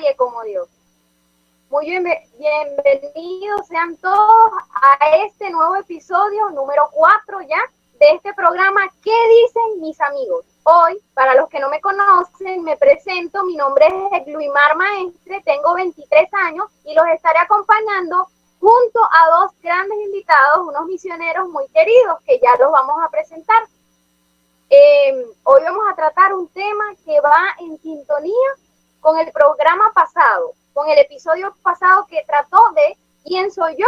nadie como Dios. Muy bienvenidos sean todos a este nuevo episodio, número 4 ya, de este programa ¿Qué dicen mis amigos? Hoy, para los que no me conocen, me presento, mi nombre es Egluimar Maestre, tengo 23 años y los estaré acompañando junto a dos grandes invitados, unos misioneros muy queridos que ya los vamos a presentar. Hoy vamos a tratar un tema que va en sintonía con el programa pasado, con el episodio pasado que trató de ¿quién soy yo?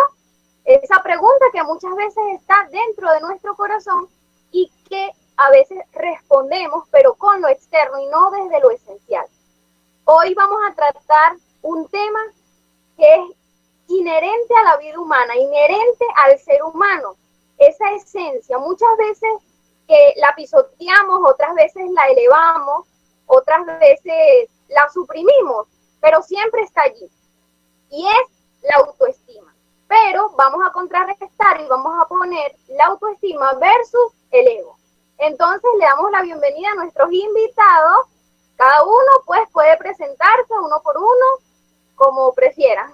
Esa pregunta que muchas veces está dentro de nuestro corazón y que a veces respondemos, pero con lo externo y no desde lo esencial. Hoy vamos a tratar un tema que es inherente a la vida humana, inherente al ser humano, esa esencia. Muchas veces que la pisoteamos, otras veces la elevamos, otras veces la suprimimos, pero siempre está allí. Y es la autoestima. Pero vamos a contrarrestar y vamos a poner la autoestima versus el ego. Entonces le damos la bienvenida a nuestros invitados. Cada uno pues puede presentarse uno por uno, como prefieran.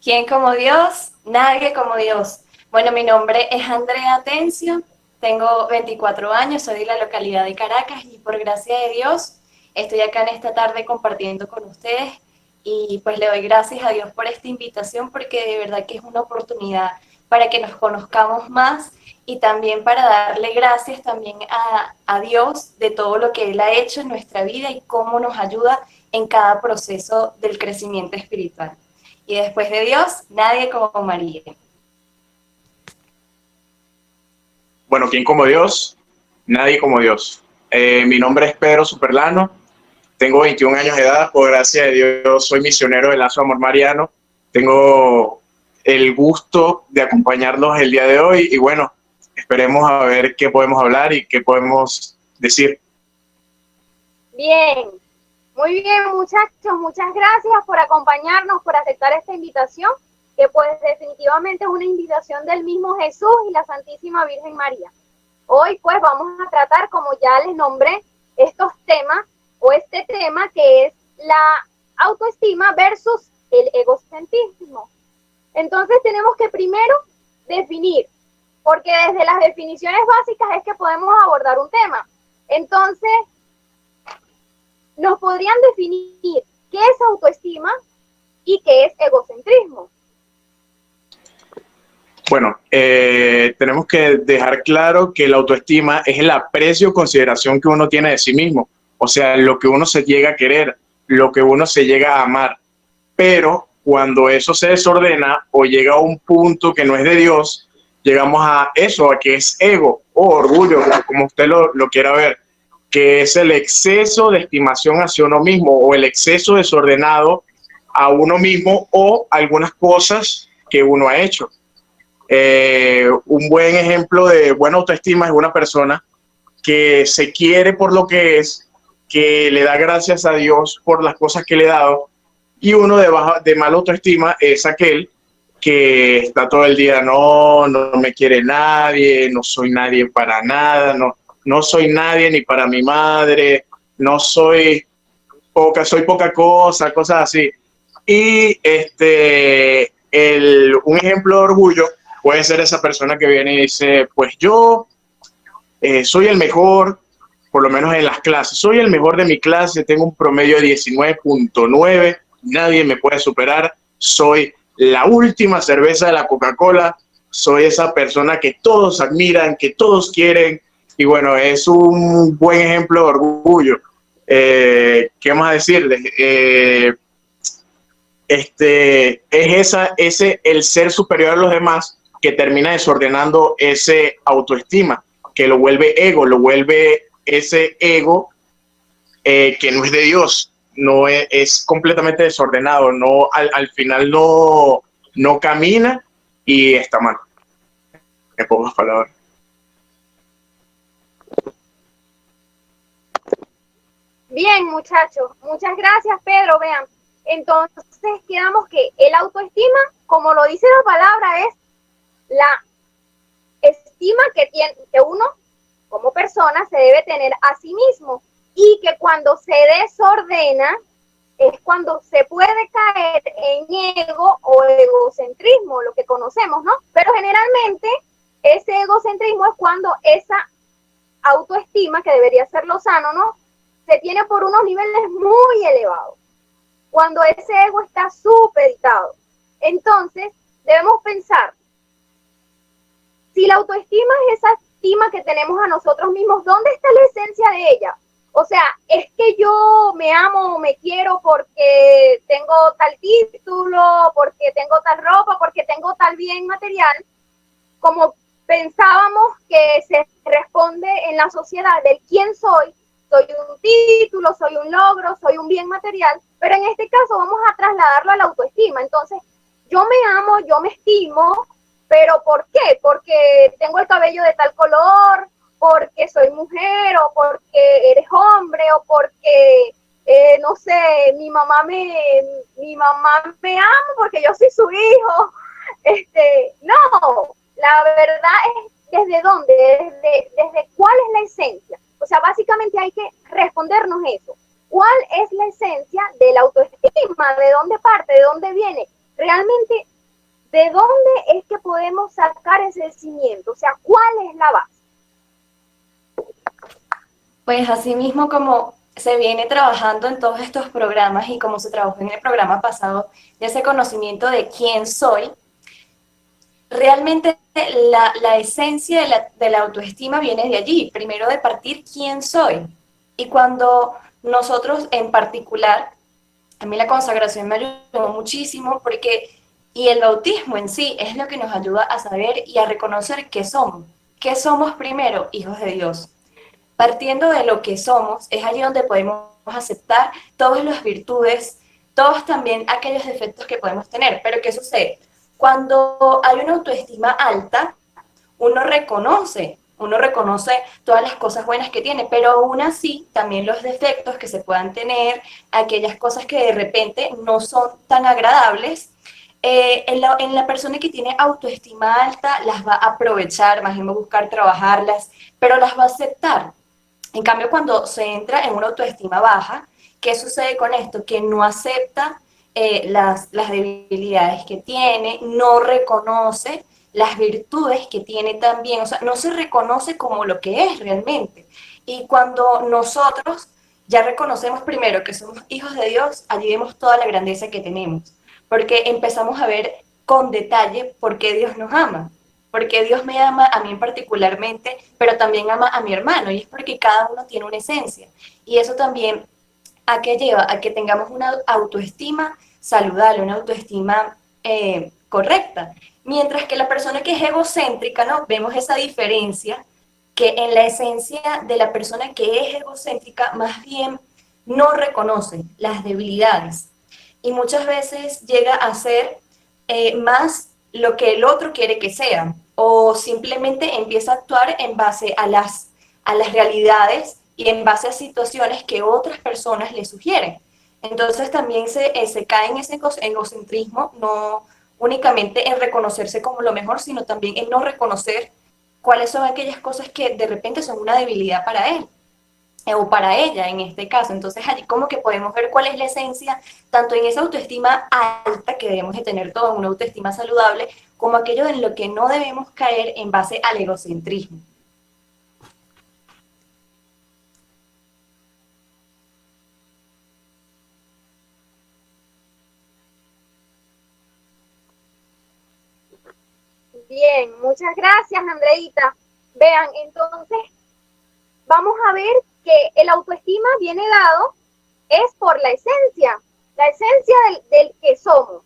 ¿Quién como Dios? Nadie como Dios. Bueno, mi nombre es Andrea Atencio, tengo 24 años, soy de la localidad de Caracas y por gracia de Dios estoy acá en esta tarde compartiendo con ustedes y pues le doy gracias a Dios por esta invitación porque de verdad que es una oportunidad para que nos conozcamos más y también para darle gracias también a Dios de todo lo que Él ha hecho en nuestra vida y cómo nos ayuda en cada proceso del crecimiento espiritual. Y después de Dios, nadie como María. Bueno, ¿quién como Dios? Nadie como Dios. Mi nombre es Pedro Superlano, tengo 21 años de edad, por gracia de Dios soy misionero del Lazo Amor Mariano. Tengo el gusto de acompañarlos el día de hoy y bueno, esperemos a ver qué podemos hablar y qué podemos decir. Bien, muy bien muchachos, muchas gracias por acompañarnos, por aceptar esta invitación, que pues definitivamente es una invitación del mismo Jesús y la Santísima Virgen María. Hoy pues vamos a tratar, como ya les nombré, estos temas o este tema que es la autoestima versus el egocentrismo. Entonces tenemos que primero definir, porque desde las definiciones básicas es que podemos abordar un tema. Entonces, nos podrían definir qué es autoestima y qué es egocentrismo. Bueno, tenemos que dejar claro que la autoestima es el aprecio o consideración que uno tiene de sí mismo, o sea, lo que uno se llega a querer, lo que uno se llega a amar, pero cuando eso se desordena o llega a un punto que no es de Dios, llegamos a eso, a que es ego o orgullo, como usted lo quiera ver, que es el exceso de estimación hacia uno mismo o el exceso desordenado a uno mismo o algunas cosas que uno ha hecho. Un buen ejemplo de buena autoestima es una persona que se quiere por lo que es, que le da gracias a Dios por las cosas que le ha dado, y uno de mala autoestima es aquel que está todo el día, no me quiere nadie, no soy nadie para nada, no soy nadie ni para mi madre, no soy soy poca cosa, cosas así. Y un ejemplo de orgullo puede ser esa persona que viene y dice, pues yo soy el mejor, por lo menos en las clases, soy el mejor de mi clase, tengo un promedio de 19.9, nadie me puede superar, soy la última cerveza de la Coca-Cola, soy esa persona que todos admiran, que todos quieren, y bueno, es un buen ejemplo de orgullo. ¿Qué vamos a decirles? El ser superior a los demás que termina desordenando ese autoestima, que lo vuelve ego, lo vuelve ese ego que no es de Dios, no es completamente desordenado, no al final no camina y está mal. En pocas palabras. Bien, muchachos, muchas gracias, Pedro. Vean, entonces quedamos que el autoestima, como lo dice la palabra, es la estima que uno como persona se debe tener a sí mismo, y que cuando se desordena es cuando se puede caer en ego o egocentrismo, lo que conocemos, ¿no? Pero generalmente ese egocentrismo es cuando esa autoestima, que debería ser lo sano, ¿no?, se tiene por unos niveles muy elevados, cuando ese ego está supeditado. Entonces, debemos pensar, si la autoestima es esa estima que tenemos a nosotros mismos, ¿dónde está la esencia de ella? O sea, es que yo me amo, me quiero porque tengo tal título, porque tengo tal ropa, porque tengo tal bien material, como pensábamos que se responde en la sociedad del quién soy un título, soy un logro, soy un bien material, pero en este caso vamos a trasladarlo a la autoestima. Entonces, yo me amo, yo me estimo, pero ¿por qué? Porque tengo el cabello de tal color, porque soy mujer, o porque eres hombre, o porque, no sé, mi mamá me ama porque yo soy su hijo. No, la verdad es desde dónde, desde cuál es la esencia. O sea, básicamente hay que respondernos eso. ¿Cuál es la esencia de la autoestima? ¿De dónde parte? ¿De dónde viene? Realmente, ¿de dónde es que podemos sacar ese cimiento? O sea, ¿cuál es la base? Pues así mismo como se viene trabajando en todos estos programas y como se trabajó en el programa pasado, de ese conocimiento de quién soy, realmente la esencia de la autoestima viene de allí, primero de partir quién soy. Y cuando nosotros en particular, a mí la consagración me ayudó muchísimo porque, y el bautismo en sí es lo que nos ayuda a saber y a reconocer qué somos. ¿Qué somos primero? Hijos de Dios. Partiendo de lo que somos, es allí donde podemos aceptar todas las virtudes, todos también aquellos defectos que podemos tener. Pero ¿qué sucede? Cuando hay una autoestima alta, uno reconoce todas las cosas buenas que tiene, pero aún así también los defectos que se puedan tener, aquellas cosas que de repente no son tan agradables, en la persona que tiene autoestima alta las va a aprovechar, más bien va a buscar trabajarlas, pero las va a aceptar. En cambio, cuando se entra en una autoestima baja, ¿qué sucede con esto? Que no acepta las debilidades que tiene, no reconoce las virtudes que tiene también, o sea, no se reconoce como lo que es realmente. Y cuando nosotros ya reconocemos primero que somos hijos de Dios, allí vemos toda la grandeza que tenemos, porque empezamos a ver con detalle por qué Dios nos ama, porque Dios me ama a mí particularmente, pero también ama a mi hermano, y es porque cada uno tiene una esencia. Y eso también a qué lleva, a que tengamos una autoestima saludable, una autoestima correcta. Mientras que la persona que es egocéntrica, ¿no? Vemos esa diferencia, que en la esencia de la persona que es egocéntrica, más bien no reconoce las debilidades. Y muchas veces llega a ser más lo que el otro quiere que sea, o simplemente empieza a actuar en base a las realidades y en base a situaciones que otras personas le sugieren. Entonces también se cae en ese egocentrismo, no únicamente en reconocerse como lo mejor, sino también en no reconocer cuáles son aquellas cosas que de repente son una debilidad para él o para ella en este caso. Entonces allí como que podemos ver cuál es la esencia, tanto en esa autoestima alta que debemos de tener toda una autoestima saludable, como aquello en lo que no debemos caer en base al egocentrismo. Bien, muchas gracias, Andreita. Vean, entonces, vamos a ver que el autoestima viene dado es por la esencia del que somos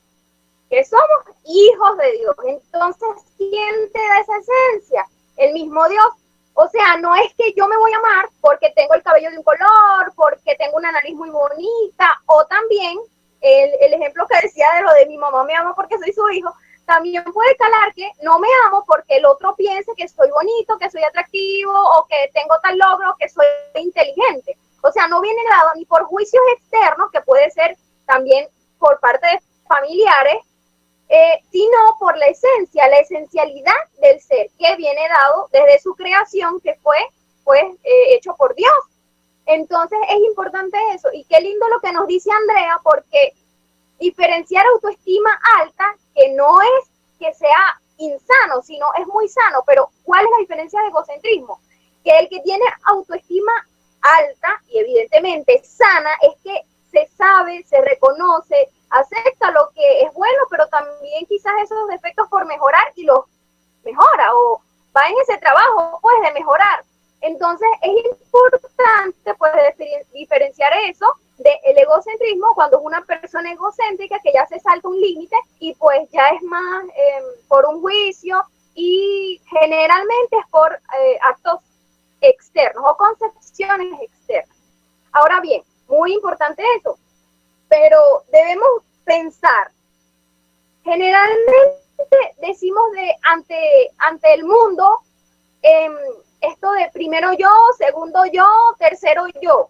hijos de Dios. Entonces, ¿quién te da esa esencia? El mismo Dios. O sea, no es que yo me voy a amar porque tengo el cabello de un color, porque tengo una nariz muy bonita, o también el ejemplo que decía de lo de mi mamá me ama porque soy su hijo, también puede calar que no me amo porque el otro piense que soy bonito, que soy atractivo, o que tengo tal logro, que soy inteligente. O sea, no viene dado ni por juicios externos, que puede ser también por parte de familiares, sino por la esencia, la esencialidad del ser, que viene dado desde su creación, que fue pues hecho por Dios. Entonces es importante eso. Y qué lindo lo que nos dice Andrea, porque diferenciar autoestima alta, que no es que sea insano, sino es muy sano, pero ¿cuál es la diferencia de egocentrismo? Que el que tiene autoestima alta y evidentemente sana es que se sabe, se reconoce, acepta lo que es bueno, pero también quizás esos defectos por mejorar y los mejora o va en ese trabajo pues de mejorar. Entonces es importante pues diferenciar eso del egocentrismo, cuando es una persona egocéntrica que ya se salta un límite y pues ya es más por un juicio y generalmente es por actos externos o concepciones externas. Ahora bien, muy importante eso, pero debemos pensar, generalmente decimos ante el mundo esto de primero yo, segundo yo, tercero yo,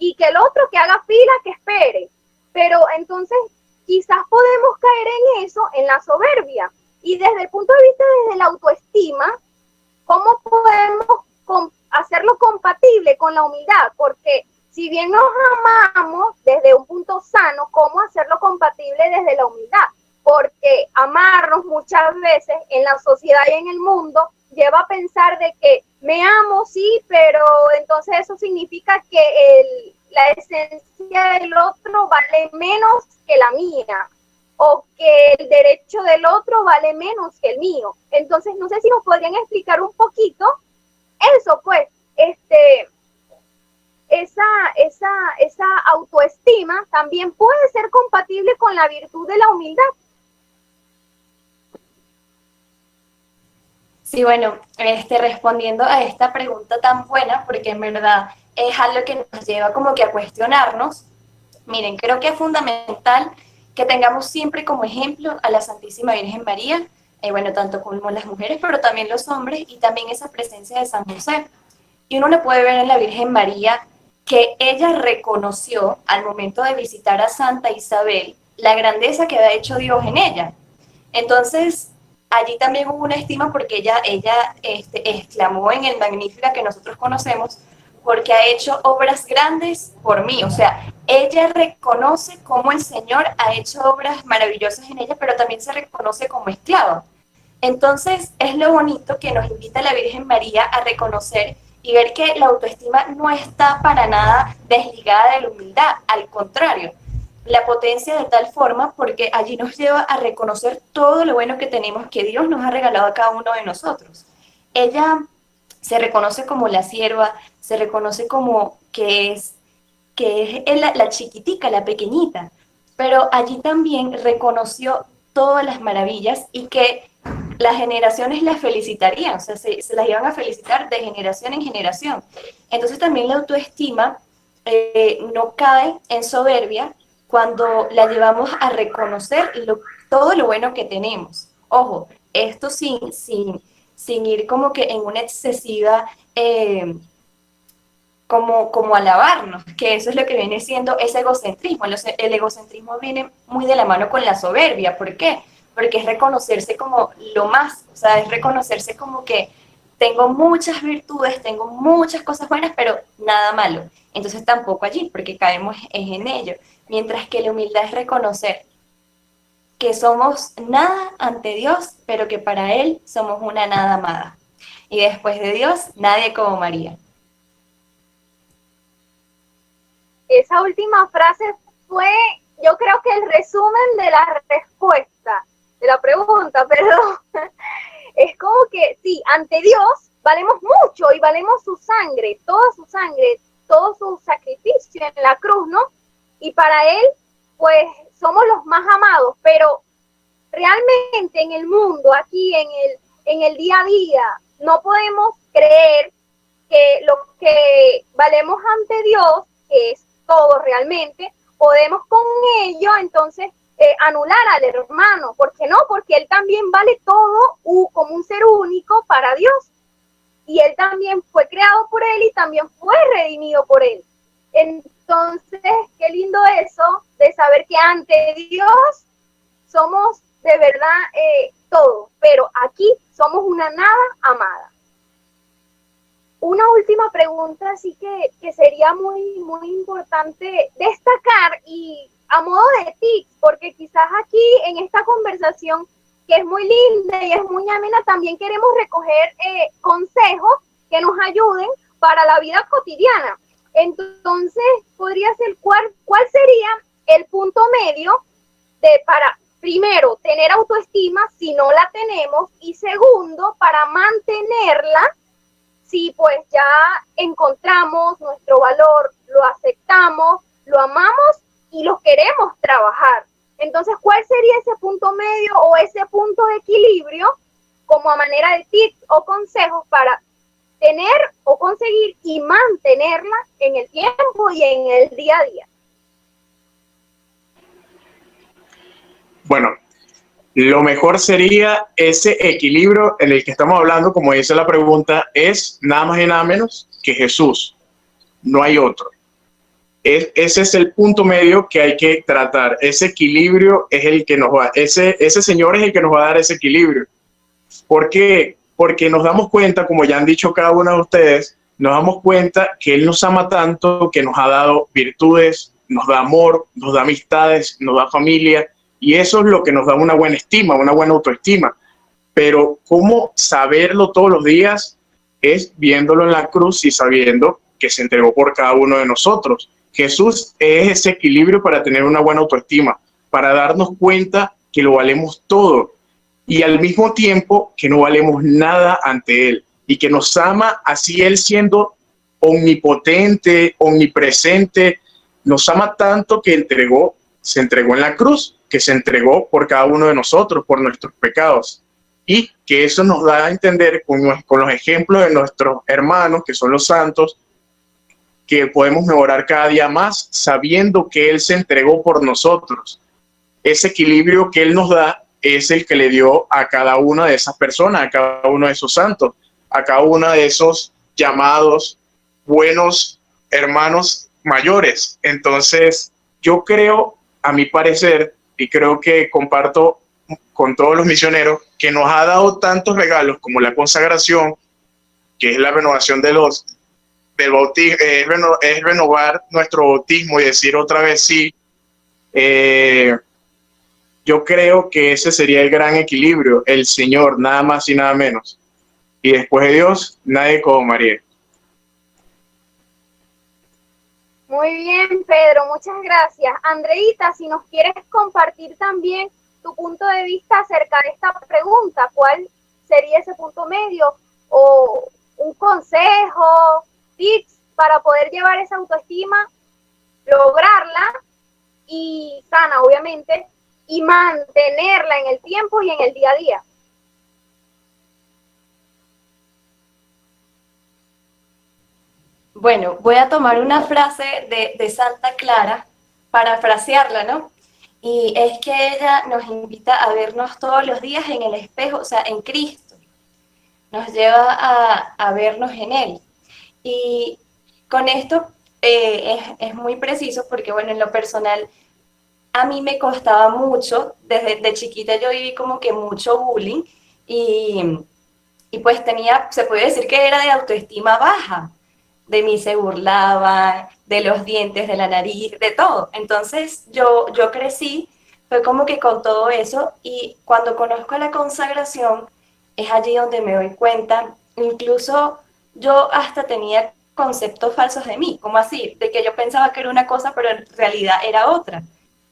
y que el otro que haga fila, que espere. Pero entonces quizás podemos caer en eso, en la soberbia. Y desde el punto de vista desde la autoestima, ¿cómo podemos hacerlo compatible con la humildad? Porque si bien nos amamos desde un punto sano, ¿cómo hacerlo compatible desde la humildad? Porque amarnos muchas veces en la sociedad y en el mundo lleva a pensar de que me amo, sí, pero entonces eso significa que la esencia del otro vale menos que la mía, o que el derecho del otro vale menos que el mío. Entonces, no sé si nos podrían explicar un poquito eso, pues, esa autoestima también puede ser compatible con la virtud de la humildad. Sí, bueno, respondiendo a esta pregunta tan buena, porque en verdad es algo que nos lleva como que a cuestionarnos. Miren, creo que es fundamental que tengamos siempre como ejemplo a la Santísima Virgen María, bueno, tanto como las mujeres, pero también los hombres, y también esa presencia de San José. Y uno le puede ver en la Virgen María que ella reconoció al momento de visitar a Santa Isabel la grandeza que había hecho Dios en ella. Entonces, allí también hubo una estima porque ella exclamó en el Magnífica que nosotros conocemos, porque ha hecho obras grandes por mí. O sea, ella reconoce cómo el Señor ha hecho obras maravillosas en ella, pero también se reconoce como esclava. Entonces, es lo bonito que nos invita la Virgen María a reconocer y ver que la autoestima no está para nada desligada de la humildad, al contrario, la potencia de tal forma porque allí nos lleva a reconocer todo lo bueno que tenemos, que Dios nos ha regalado a cada uno de nosotros. Ella se reconoce como la sierva, se reconoce como que es la chiquitica, la pequeñita, pero allí también reconoció todas las maravillas y que las generaciones las felicitarían, o sea, se las iban a felicitar de generación en generación. Entonces también la autoestima no cae en soberbia cuando la llevamos a reconocer todo lo bueno que tenemos. Ojo, esto sin ir como que en una excesiva como alabarnos, que eso es lo que viene siendo ese egocentrismo. El egocentrismo viene muy de la mano con la soberbia. ¿Por qué? Porque es reconocerse como lo más, o sea, es reconocerse como que tengo muchas virtudes, tengo muchas cosas buenas, pero nada malo. Entonces tampoco allí, porque caemos en ello. Mientras que la humildad es reconocer que somos nada ante Dios, pero que para Él somos una nada amada. Y después de Dios, nadie como María. Esa última frase fue, yo creo que el resumen de la respuesta, de la pregunta, perdón. Es como que, sí, ante Dios valemos mucho y valemos su sangre, todo su sacrificio en la cruz, ¿no? Y para Él, pues, somos los más amados, pero realmente en el mundo, aquí en el día a día, no podemos creer que lo que valemos ante Dios, que es todo realmente, podemos con ello entonces anular al hermano. ¿Por qué no? Porque él también vale todo como un ser único para Dios. Y él también fue creado por él y también fue redimido por él. Entonces, qué lindo eso de saber que ante Dios somos de verdad todo, pero aquí somos una nada amada. una última pregunta, así que sería muy, muy importante destacar y a modo de tips, porque quizás aquí en esta conversación, que es muy linda y es muy amena, también queremos recoger consejos que nos ayuden para la vida cotidiana. Entonces, podría ser cuál sería el punto medio para, primero, tener autoestima si no la tenemos, y segundo, para mantenerla si pues ya encontramos nuestro valor, lo aceptamos, lo amamos y lo queremos trabajar. Entonces, ¿cuál sería ese punto medio o ese punto de equilibrio como a manera de tips o consejos para tener o conseguir y mantenerla en el tiempo y en el día a día? Bueno, lo mejor sería ese equilibrio en el que estamos hablando, como dice la pregunta, es nada más y nada menos que Jesús. No hay otro. Ese es el punto medio que hay que tratar. Ese equilibrio es el que nos va, ese Señor es el que nos va a dar ese equilibrio. ¿Por qué? Porque nos damos cuenta, como ya han dicho cada uno de ustedes, nos damos cuenta que Él nos ama tanto, que nos ha dado virtudes, nos da amor, nos da amistades, nos da familia, y eso es lo que nos da una buena estima, una buena autoestima. Pero ¿cómo saberlo todos los días? Es viéndolo en la cruz y sabiendo que se entregó por cada uno de nosotros. Jesús es ese equilibrio para tener una buena autoestima, para darnos cuenta que lo valemos todo y al mismo tiempo que no valemos nada ante Él y que nos ama así Él siendo omnipotente, omnipresente, nos ama tanto que se entregó en la cruz, que se entregó por cada uno de nosotros, por nuestros pecados. Y que eso nos da a entender con los ejemplos de nuestros hermanos, que son los santos, que podemos mejorar cada día más sabiendo que Él se entregó por nosotros. Ese equilibrio que Él nos da es el que le dio a cada una de esas personas, a cada uno de esos santos, a cada uno de esos llamados buenos hermanos mayores. Entonces, yo creo, a mi parecer, y creo que comparto con todos los misioneros, que nos ha dado tantos regalos como la consagración, que es la renovación del bautismo, es renovar nuestro bautismo y decir otra vez sí. Yo creo que ese sería el gran equilibrio, el Señor, nada más y nada menos. Y después de Dios, nadie como María. Muy bien, Pedro, muchas gracias. Andreita, si nos quieres compartir también tu punto de vista acerca de esta pregunta, ¿cuál sería ese punto medio o un consejo, tips para poder llevar esa autoestima, lograrla y sana, obviamente, y mantenerla en el tiempo y en el día a día? Bueno, voy a tomar una frase de Santa Clara, parafrasearla, ¿no? Y es que ella nos invita a vernos todos los días en el espejo, o sea, en Cristo. Nos lleva a vernos en Él. Y con esto es muy preciso porque, bueno, en lo personal, a mí me costaba mucho, desde de chiquita yo viví como que mucho bullying y pues tenía, se puede decir que era de autoestima baja. De mí se burlaban, de los dientes, de la nariz, de todo. Entonces yo crecí, fue como que con todo eso, y cuando conozco la consagración, es allí donde me doy cuenta, incluso yo hasta tenía conceptos falsos de mí, como así, de que yo pensaba que era una cosa, pero en realidad era otra.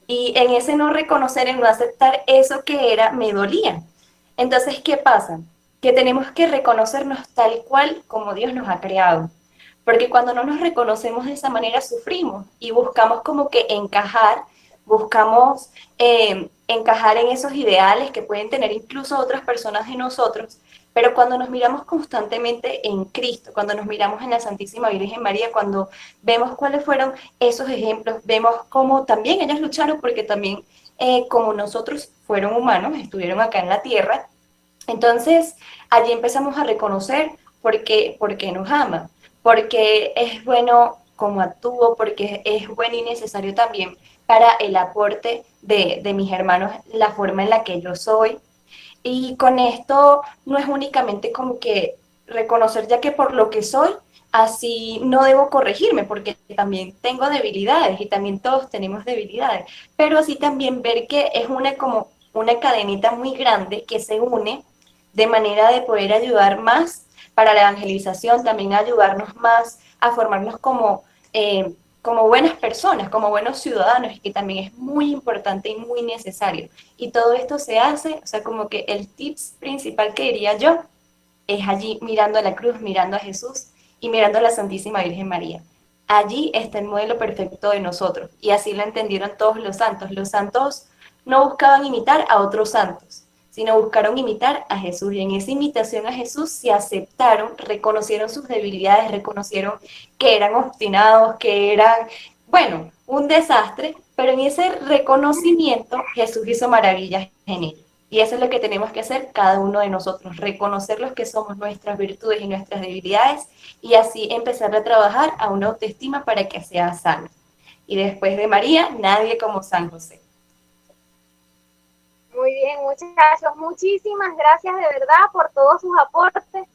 Y en ese no reconocer, en no aceptar eso que era, me dolía. Entonces, ¿qué pasa? Que tenemos que reconocernos tal cual como Dios nos ha creado. Porque cuando no nos reconocemos de esa manera sufrimos y buscamos como que encajar, buscamos encajar en esos ideales que pueden tener incluso otras personas de nosotros, pero cuando nos miramos constantemente en Cristo, cuando nos miramos en la Santísima Virgen María, cuando vemos cuáles fueron esos ejemplos, vemos cómo también ellas lucharon porque también como nosotros fueron humanos, estuvieron acá en la tierra, entonces allí empezamos a reconocer porque nos ama, porque es bueno como actúo, porque es bueno y necesario también para el aporte de mis hermanos, la forma en la que yo soy. Y con esto no es únicamente como que reconocer ya que por lo que soy, así no debo corregirme, porque también tengo debilidades y también todos tenemos debilidades, pero así también ver que es como una cadenita muy grande que se une de manera de poder ayudar más para la evangelización, también ayudarnos más a formarnos como buenas personas, como buenos ciudadanos, y que también es muy importante y muy necesario. Y todo esto se hace, o sea, como que el tips principal que diría yo es allí mirando a la cruz, mirando a Jesús y mirando a la Santísima Virgen María. Allí está el modelo perfecto de nosotros, y así lo entendieron todos los santos. Los santos no buscaban imitar a otros santos, sino buscaron imitar a Jesús, y en esa imitación a Jesús se aceptaron, reconocieron sus debilidades, reconocieron que eran obstinados, que eran, bueno, un desastre, pero en ese reconocimiento Jesús hizo maravillas en ellos. Y eso es lo que tenemos que hacer cada uno de nosotros, reconocer los que somos, nuestras virtudes y nuestras debilidades, y así empezar a trabajar a una autoestima para que sea sana. Y después de María, nadie como San José. Muy bien, muchachos, muchísimas gracias de verdad por todos sus aportes,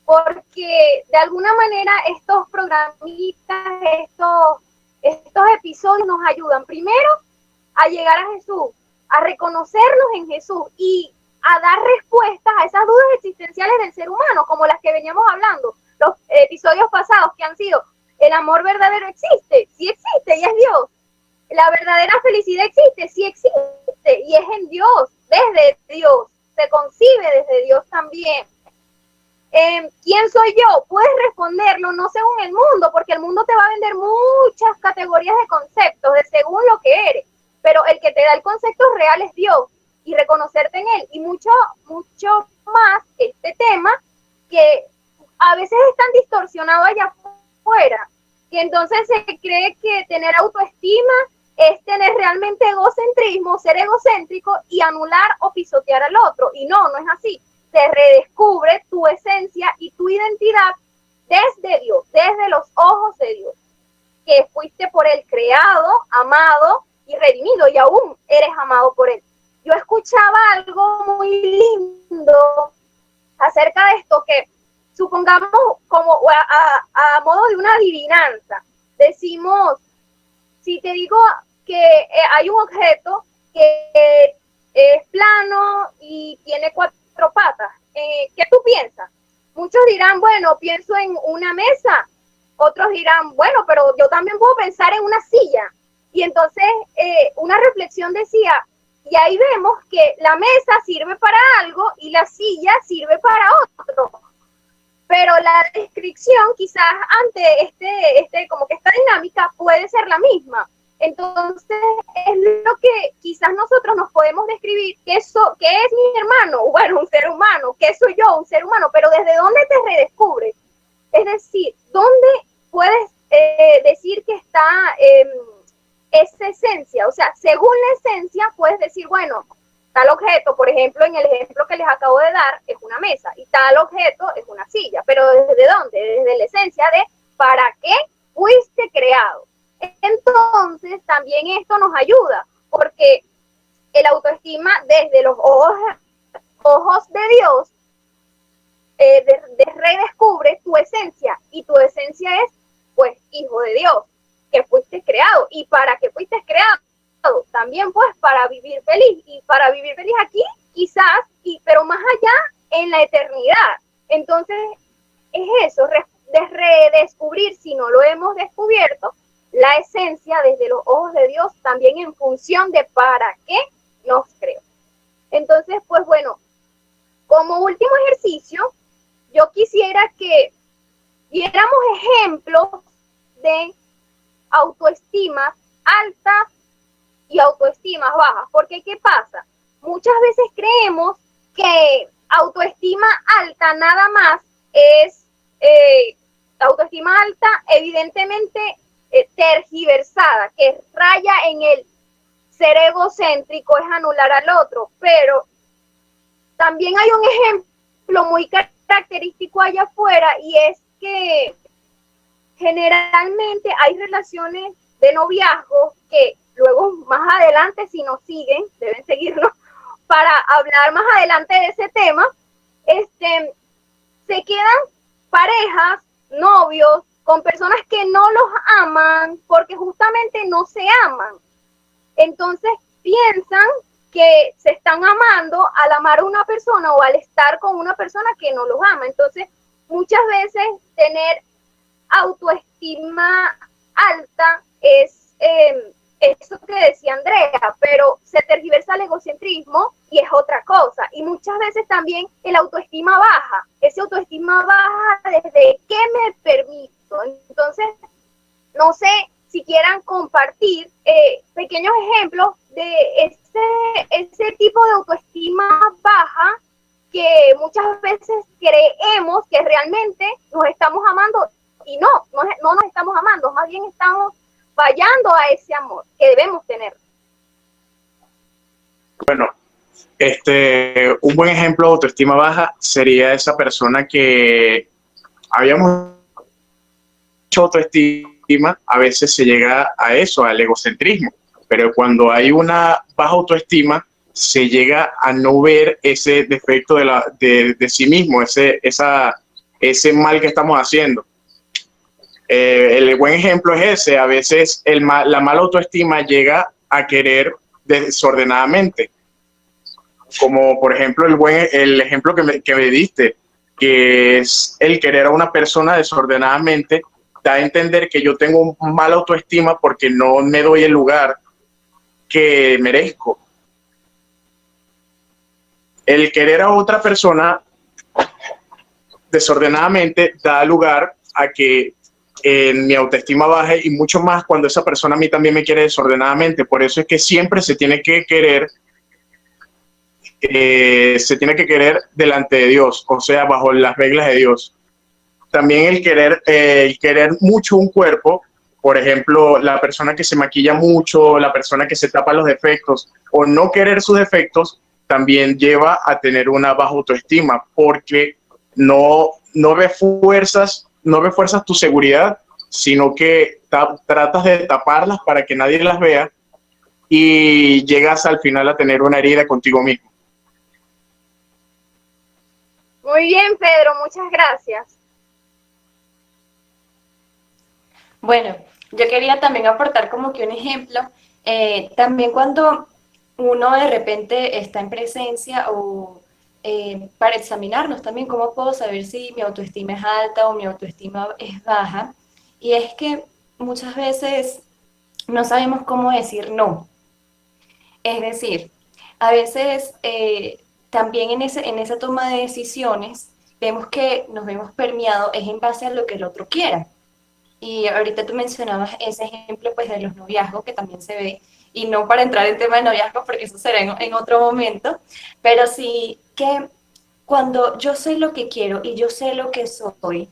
porque de alguna manera estos programitas, estos episodios nos ayudan primero a llegar a Jesús, a reconocernos en Jesús y a dar respuestas a esas dudas existenciales del ser humano, como las que veníamos hablando, los episodios pasados que han sido: el amor verdadero existe, sí existe y es Dios. La verdadera felicidad existe, sí existe y es en Dios, desde Dios, se concibe desde Dios también. ¿Quién soy yo? Puedes responderlo no según el mundo, porque el mundo te va a vender muchas categorías de conceptos de según lo que eres, pero el que te da el concepto real es Dios, y reconocerte en él, y mucho más este tema que a veces es tan distorsionado allá afuera, que entonces se cree que tener autoestima es tener realmente egocentrismo, ser egocéntrico y anular o pisotear al otro, y no es así. Se redescubre tu esencia y tu identidad desde Dios, desde los ojos de Dios, que fuiste por Él creado, amado y redimido, y aún eres amado por Él. Yo escuchaba algo muy lindo acerca de esto, que supongamos como a modo de una adivinanza, decimos, si te digo que hay un objeto que es plano y tiene 4 patas, ¿qué tú piensas? Muchos dirán, bueno, pienso en una mesa. Otros dirán, bueno, pero yo también puedo pensar en una silla. Y entonces una reflexión decía, y ahí vemos que la mesa sirve para algo y la silla sirve para otro. Pero la descripción quizás ante como que esta dinámica puede ser la misma. Entonces es lo que quizás nosotros nos podemos describir, ¿qué es mi hermano? Bueno, un ser humano. ¿Qué soy yo? Un ser humano. Pero ¿desde dónde te redescubres? Es decir, ¿dónde puedes decir que está esa esencia? O sea, según la esencia puedes decir, bueno, tal objeto, por ejemplo, en el ejemplo que les acabo de dar, es una mesa, y tal objeto es una silla. Pero ¿desde dónde? Desde la esencia de ¿para qué fuiste creado? Entonces, también esto nos ayuda, porque el autoestima desde los ojos de Dios redescubre tu esencia, y tu esencia es, pues, hijo de Dios, que fuiste creado. ¿Y para qué fuiste creado? También, pues, para vivir feliz, y para vivir feliz aquí, quizás, pero más allá, en la eternidad. Entonces, es eso, de redescubrir, si no lo hemos descubierto, la esencia desde los ojos de Dios, también en función de para qué nos creó. Entonces, pues bueno, como último ejercicio, yo quisiera que viéramos ejemplos de autoestima alta y autoestima baja, porque ¿qué pasa? Muchas veces creemos que autoestima alta nada más es autoestima alta, evidentemente tergiversada, que raya en el ser egocéntrico, es anular al otro, pero también hay un ejemplo muy característico allá afuera, y es que generalmente hay relaciones de noviazgo que luego más adelante, si nos siguen, deben seguirnos para hablar más adelante de ese tema, se quedan parejas, novios, con personas que no los aman porque justamente no se aman. Entonces piensan que se están amando al amar a una persona o al estar con una persona que no los ama. Entonces, muchas veces tener autoestima alta es eso que decía Andrea, pero se tergiversa el egocentrismo y es otra cosa. Y muchas veces también el autoestima baja. Ese autoestima baja desde que me permito. Entonces, no sé si quieran compartir pequeños ejemplos de ese tipo de autoestima baja que muchas veces creemos que realmente nos estamos amando y no nos estamos amando, más bien estamos fallando a ese amor que debemos tener. Bueno, un buen ejemplo de autoestima baja sería esa persona que habíamos hecho autoestima, a veces se llega a eso, al egocentrismo, pero cuando hay una baja autoestima, se llega a no ver ese defecto de sí mismo, ese mal que estamos haciendo. El buen ejemplo es ese, a veces la mala autoestima llega a querer desordenadamente, como por ejemplo el ejemplo que me diste, que es el querer a una persona desordenadamente, da a entender que yo tengo mala autoestima porque no me doy el lugar que merezco. El querer a otra persona desordenadamente da lugar a que mi autoestima baje y mucho más cuando esa persona a mí también me quiere desordenadamente. Por eso es que siempre se tiene que querer delante de Dios, o sea, bajo las reglas de Dios. También el querer mucho un cuerpo, por ejemplo, la persona que se maquilla mucho, la persona que se tapa los defectos o no querer sus defectos, también lleva a tener una baja autoestima porque no ves fuerzas tu seguridad, sino que tratas de taparlas para que nadie las vea y llegas al final a tener una herida contigo mismo. Muy bien, Pedro, muchas gracias. Bueno, yo quería también aportar como que un ejemplo, también cuando uno de repente está en presencia o para examinarnos también cómo puedo saber si mi autoestima es alta o mi autoestima es baja, y es que muchas veces no sabemos cómo decir no. Es decir, a veces también en esa toma de decisiones vemos que nos vemos permeados es en base a lo que el otro quiera. Y ahorita tú mencionabas ese ejemplo pues de los noviazgos que también se ve, y no para entrar en tema de noviazgos porque eso será en otro momento, pero sí que cuando yo sé lo que quiero y yo sé lo que soy,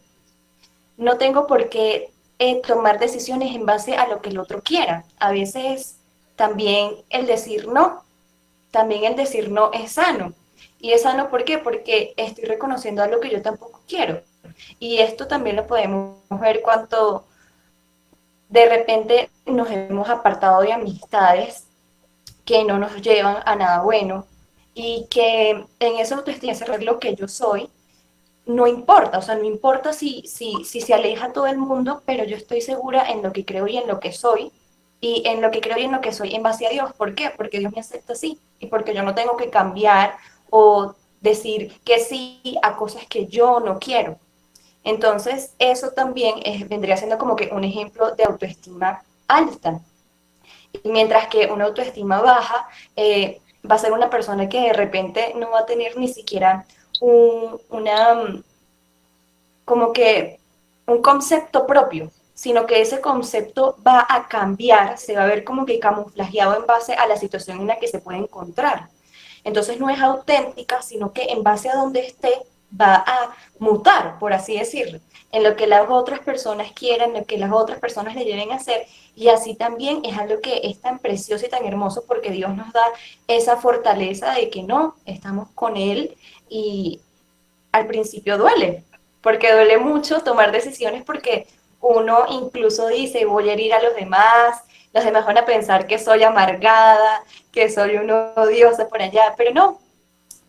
no tengo por qué tomar decisiones en base a lo que el otro quiera. A veces también el decir no es sano. Y es sano, ¿por qué? Porque estoy reconociendo algo que yo tampoco quiero. Y esto también lo podemos ver cuando de repente nos hemos apartado de amistades que no nos llevan a nada bueno y que en esa autoestima, saber lo que yo soy, no importa, o sea, no importa si se aleja todo el mundo, pero yo estoy segura en lo que creo y en lo que soy, y en lo que creo y en lo que soy en base a Dios. ¿Por qué? Porque Dios me acepta así, y porque yo no tengo que cambiar o decir que sí a cosas que yo no quiero. Entonces, eso también vendría siendo como que un ejemplo de autoestima alta. Y mientras que una autoestima baja va a ser una persona que de repente no va a tener ni siquiera como que un concepto propio, sino que ese concepto va a cambiar, se va a ver como que camuflajeado en base a la situación en la que se puede encontrar. Entonces no es auténtica, sino que en base a donde esté va a mutar, por así decirlo, en lo que las otras personas quieran, lo que las otras personas le lleven a hacer, y así también es algo que es tan precioso y tan hermoso porque Dios nos da esa fortaleza de que no, estamos con Él, y al principio duele, porque duele mucho tomar decisiones porque uno incluso dice voy a herir a los demás van a pensar que soy amargada, que soy una odiosa por allá, pero no,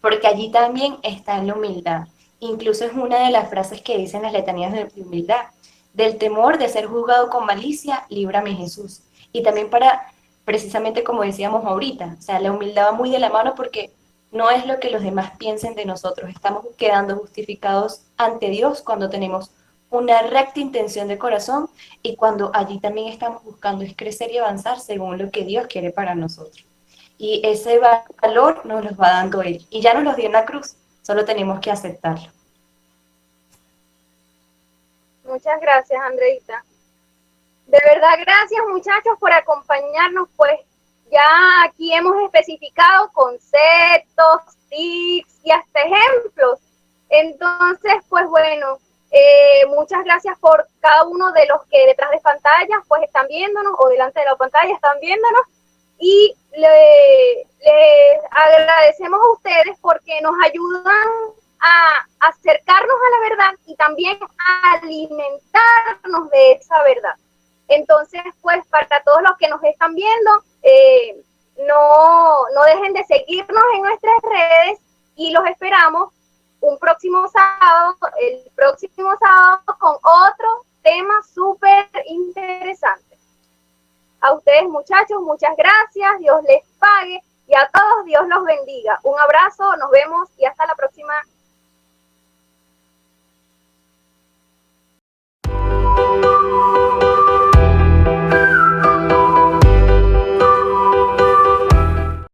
porque allí también está la humildad. Incluso es una de las frases que dicen las letanías de humildad. Del temor de ser juzgado con malicia, líbrame Jesús. Y también para, precisamente como decíamos ahorita, o sea, la humildad va muy de la mano porque no es lo que los demás piensen de nosotros. Estamos quedando justificados ante Dios cuando tenemos una recta intención de corazón y cuando allí también estamos buscando es crecer y avanzar según lo que Dios quiere para nosotros. Y ese valor nos los va dando Él. Y ya nos los dio en la cruz, solo tenemos que aceptarlo. Muchas gracias, Andreita. De verdad, gracias muchachos por acompañarnos, pues ya aquí hemos especificado conceptos, tips y hasta ejemplos. Entonces, pues bueno, muchas gracias por cada uno de los que detrás de pantallas pues están viéndonos o delante de la pantalla están viéndonos y les agradecemos a ustedes porque nos ayudan a acercarnos a la verdad y también a alimentarnos de esa verdad. Entonces, pues para todos los que nos están viendo, no dejen de seguirnos en nuestras redes y los esperamos el próximo sábado con otro tema súper interesante. A ustedes, muchachos, muchas gracias, Dios les pague y a todos Dios los bendiga. Un abrazo, nos vemos y hasta la próxima